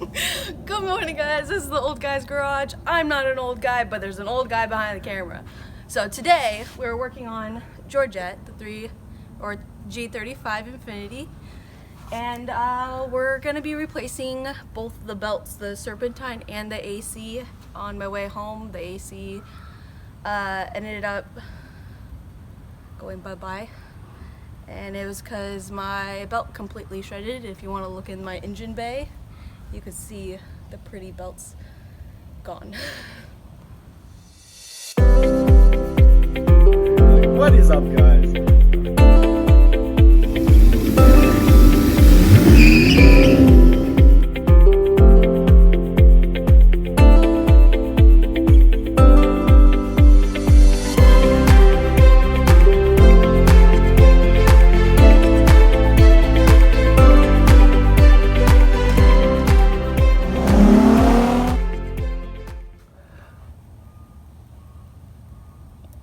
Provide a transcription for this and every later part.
Good morning, guys. This is the Old Guy's Garage. I'm not an old guy, but there's an old guy behind the camera. So today we're working on Georgette, the G35 Infinity, and we're gonna be replacing both the belts, the Serpentine and the AC. On my way home, the AC ended up going bye-bye. And it was because my belt completely shredded. If you want to look in my engine bay, you can see the pretty belts gone. What is up, guys?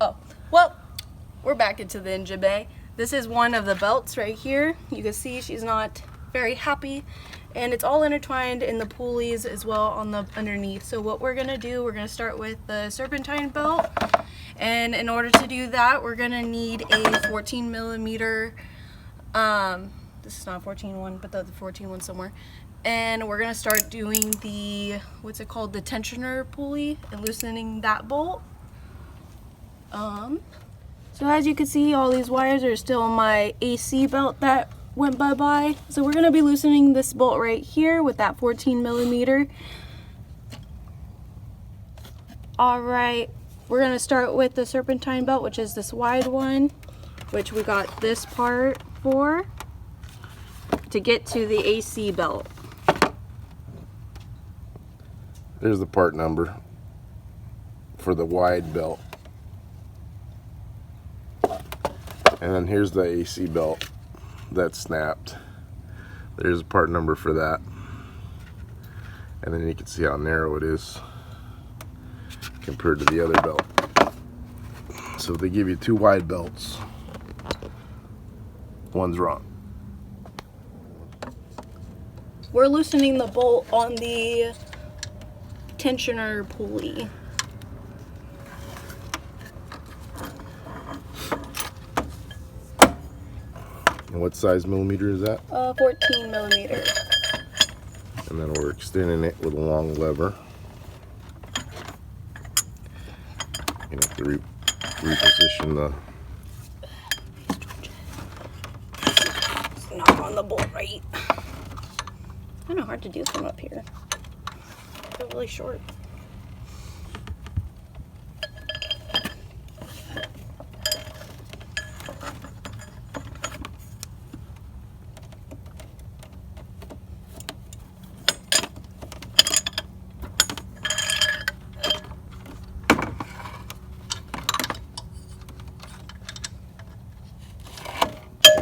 Oh, well, we're back into the engine bay. This is one of the belts right here. You can see she's not very happy, and it's all intertwined in the pulleys as well on the underneath. So what we're gonna do, we're gonna start with the Serpentine belt, and in order to do that, we're gonna need a 14 millimeter. This is not 14 one, but the 14 one somewhere. And we're gonna start doing the, what's it called, the tensioner pulley, and loosening that bolt. So as you can see, all these wires are still on my AC belt that went bye-bye. So we're gonna be loosening this bolt right here with that 14 millimeter. All right, we're gonna start with the Serpentine belt, which is this wide one, which we got this part for, to get to the AC belt. There's the part number for the wide belt. And then here's the AC belt that snapped. There's a part number for that. And then you can see how narrow it is compared to the other belt. So they give you two wide belts. One's wrong. We're loosening the bolt on the tensioner pulley. And what size millimeter is that? 14 millimeter. And then we're extending it with a long lever. You have to reposition the. It's not on the bolt right. Kind of hard to do from up here. I feel really short.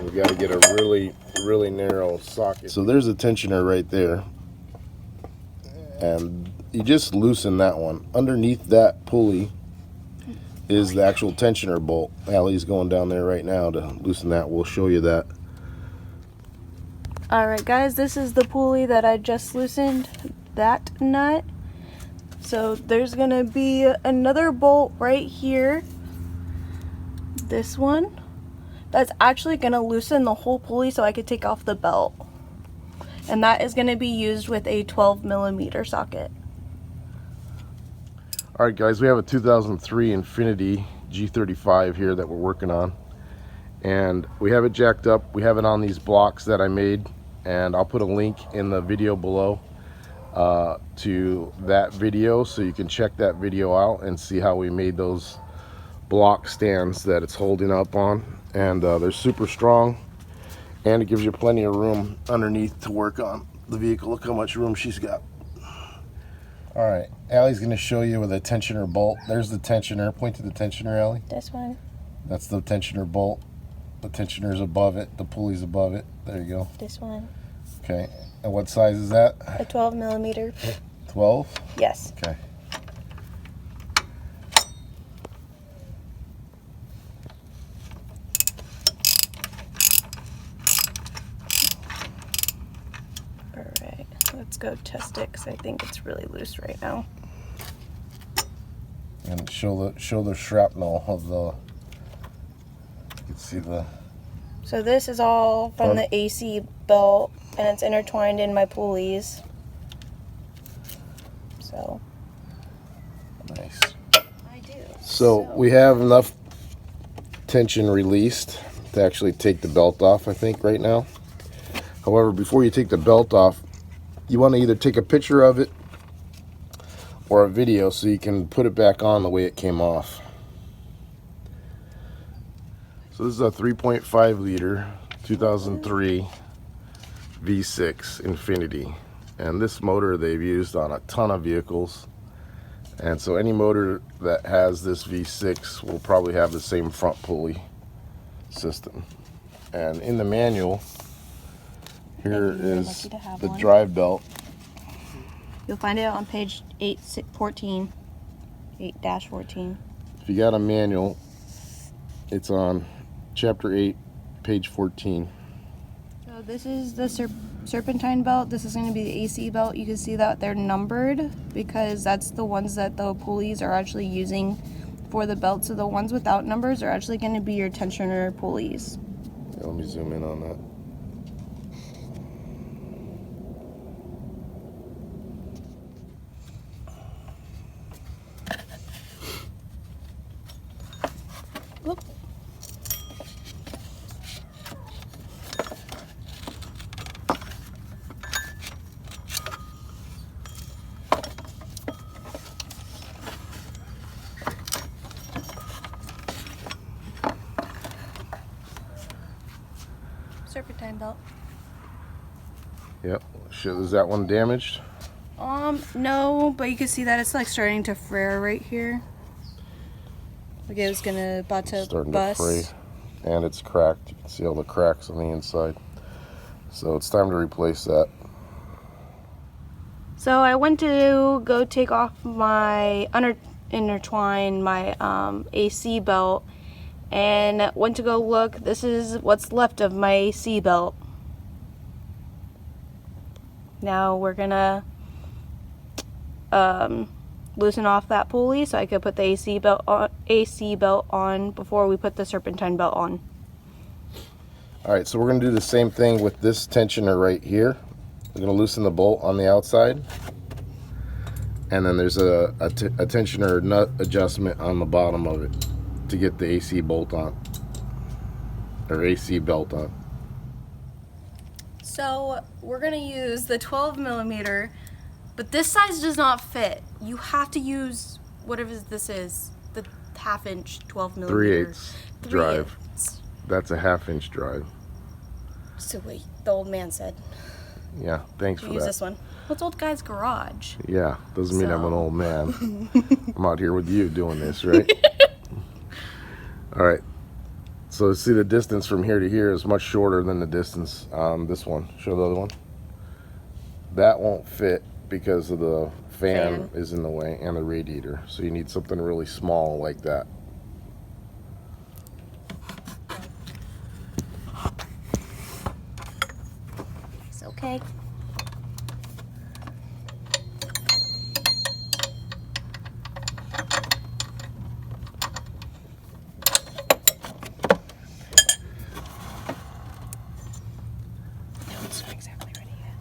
We got to get a really narrow socket. So there's a tensioner right there, and you just loosen that one. Underneath that pulley is the actual tensioner bolt. Allie's going down there right now to loosen that. We'll show you that. Alright guys, this is the pulley that I just loosened, that nut. So there's gonna be another bolt right here, this one, that's actually gonna loosen the whole pulley so I could take off the belt. And that is gonna be used with a 12 millimeter socket. Alright guys, we have a 2003 Infinity G35 here that we're working on. And we have it jacked up. We have it on these blocks that I made. And I'll put a link in the video below to that video, so you can check that video out and see how we made those block stands that it's holding up on. And they're super strong, and it gives you plenty of room underneath to work on the vehicle. Look how much room she's got. All right, Allie's going to show you with a tensioner bolt. There's the tensioner. Point to the tensioner, Allie. This one. That's the tensioner bolt. The tensioner's above it. The pulley's above it. There you go. This one. Okay. And what size is that? A 12 millimeter. 12? Yes. Okay. Let's go test it because I think it's really loose right now. And show the shrapnel of the. You can see the. So this is all from the AC belt, and it's intertwined in my pulleys. So. Nice. I do. So we have enough tension released to actually take the belt off, I think, right now. However, before you take the belt off, you want to either take a picture of it or a video so you can put it back on the way it came off. So this is a 3.5 liter 2003 V6 Infinity, and this motor they've used on a ton of vehicles, and so any motor that has this V6 will probably have the same front pulley system. And in the manual here is the drive belt. You'll find it on page 8-14. If you got a manual, it's on chapter 8, page 14. So this is the Serpentine belt. This is going to be the AC belt. You can see that they're numbered because that's the ones that the pulleys are actually using for the belt. So the ones without numbers are actually going to be your tensioner pulleys. Yeah, let me zoom in on that. Whoop. Serpentine belt. Yep. Is that one damaged? No, but you can see that it's like starting to frayre right here. Like it was about to Starting bust. to fray, and it's cracked. You can see all the cracks on the inside. So it's time to replace that. So I went to go take off my intertwine my AC belt, and went to go look. This is what's left of my AC belt. Now we're gonna loosen off that pulley so I could put the AC belt on before we put the Serpentine belt on. Alright, so we're going to do the same thing with this tensioner right here. We're going to loosen the bolt on the outside, and then there's a tensioner nut adjustment on the bottom of it to get the AC bolt on, or AC belt on. So we're going to use the 12mm, but this size does not fit. You have to use whatever this is, the 1/2 inch 12mm. 3/8 drive. 3/8. That's a 1/2 inch drive. So wait, the old man said. Yeah, thanks for Use that. this one. What's old guy's garage? Yeah, doesn't mean I'm an old man. I'm out here with you doing this, right? Alright, so see the distance from here to here is much shorter than the distance on this one. Show the other one. That won't fit because of the fan is in the way and the radiator. So you need something really small like that. It's okay. It's not exactly ready yet.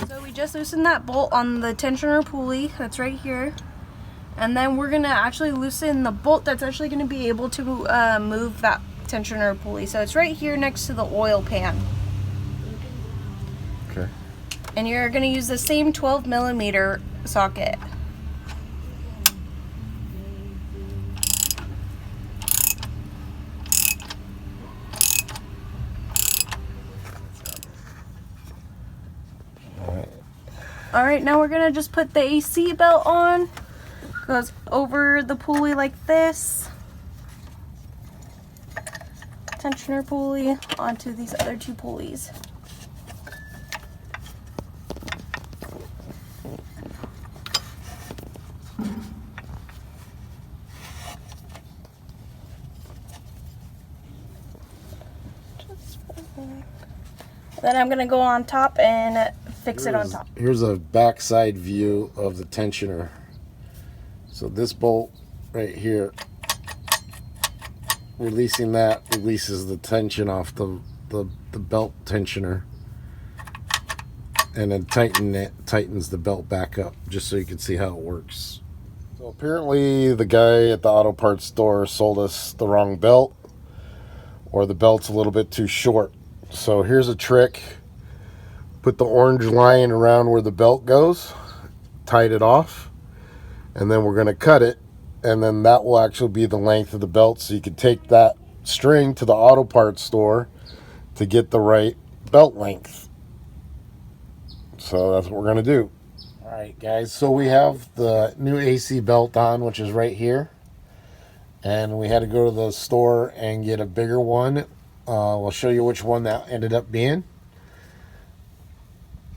So we just loosened that bolt on the tensioner pulley that's right here, and then we're gonna actually loosen the bolt that's actually gonna be able to move that tensioner pulley. So it's right here next to the oil pan. Okay. And you're gonna use the same 12mm socket. Alright, now we're gonna just put the AC belt on. Goes over the pulley like this. Tensioner pulley onto these other two pulleys. Then I'm gonna go on top and fix it on top. Here's a backside view of the tensioner. So this bolt right here, releasing that releases the tension off the belt tensioner, and then tightens the belt back up, just so you can see how it works. So apparently the guy at the auto parts store sold us the wrong belt, or the belt's a little bit too short. So here's a trick. Put the orange line around where the belt goes, tied it off, and then we're going to cut it, and then that will actually be the length of the belt, so you can take that string to the auto parts store to get the right belt length. So that's what we're going to do. All right, guys, so we have the new AC belt on, which is right here, and we had to go to the store and get a bigger one. We'll show you which one that ended up being,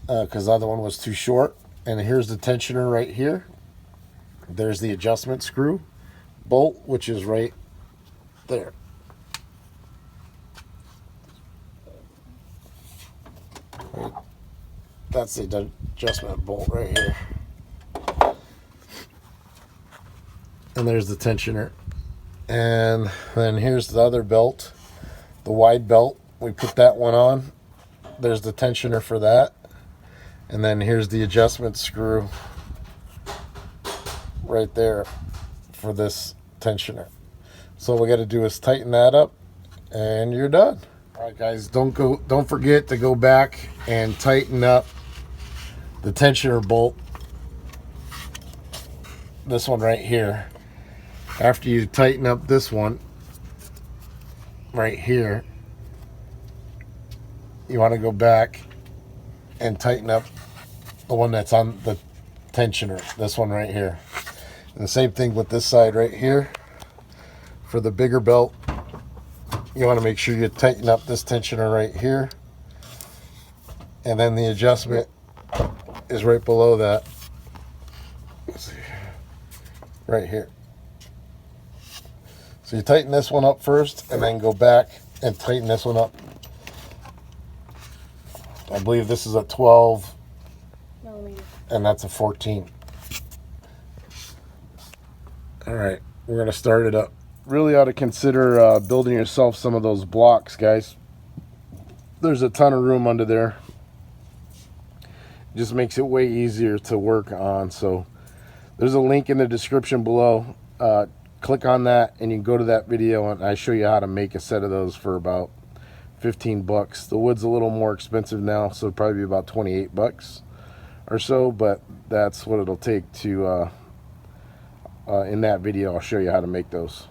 because the other one was too short. And here's the tensioner right here. There's the adjustment screw bolt, which is right there. That's the adjustment bolt right here. And there's the tensioner. And then here's the other belt, the wide belt. We put that one on. There's the tensioner for that. And then here's the adjustment screw right there for this tensioner. So all we got to do is tighten that up, and you're done. All right, guys, don't forget to go back and tighten up the tensioner bolt, this one right here. After you tighten up this one right here, you want to go back and tighten up the one that's on the tensioner, this one right here. And the same thing with this side right here. For the bigger belt, you want to make sure you tighten up this tensioner right here, and then the adjustment is right below that. Let's see, right here. So you tighten this one up first, and then go back and tighten this one up. I believe this is a 12 millimeter, and that's a 14. All right, we're gonna start it up. Really ought to consider building yourself some of those blocks, guys. There's a ton of room under there. Just makes it way easier to work on. So there's a link in the description below. Click on that and you can go to that video, and I show you how to make a set of those for about 15 bucks. The wood's a little more expensive now, so it'll probably be about 28 bucks or so, but that's what it'll take to in that video I'll show you how to make those.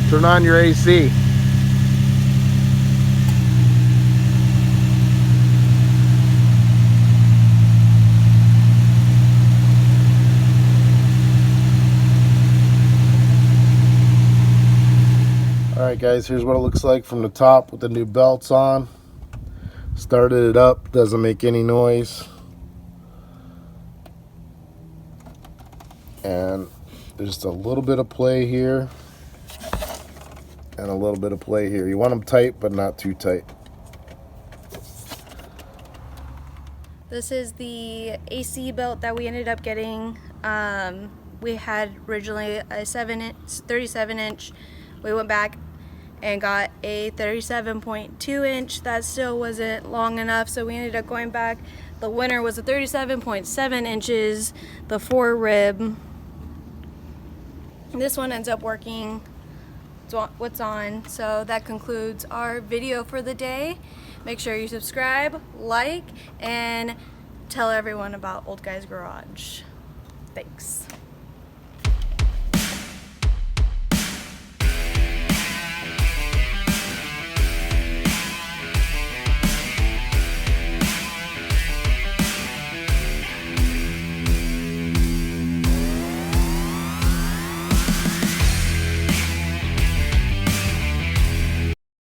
Turn on your AC. Alright guys, here's what it looks like from the top with the new belts on. Started it up, doesn't make any noise. And there's a little bit of play here and a little bit of play here. You want them tight, but not too tight. This is the AC belt that we ended up getting. We had originally a 37 inch. We went back and got a 37.2 inch. That still wasn't long enough, so we ended up going back. The winner was a 37.7 inches, the 4 rib. This one ends up working what's on. So that concludes our video for the day. Make sure you subscribe, like, and tell everyone about Old Guy's Garage. Thanks.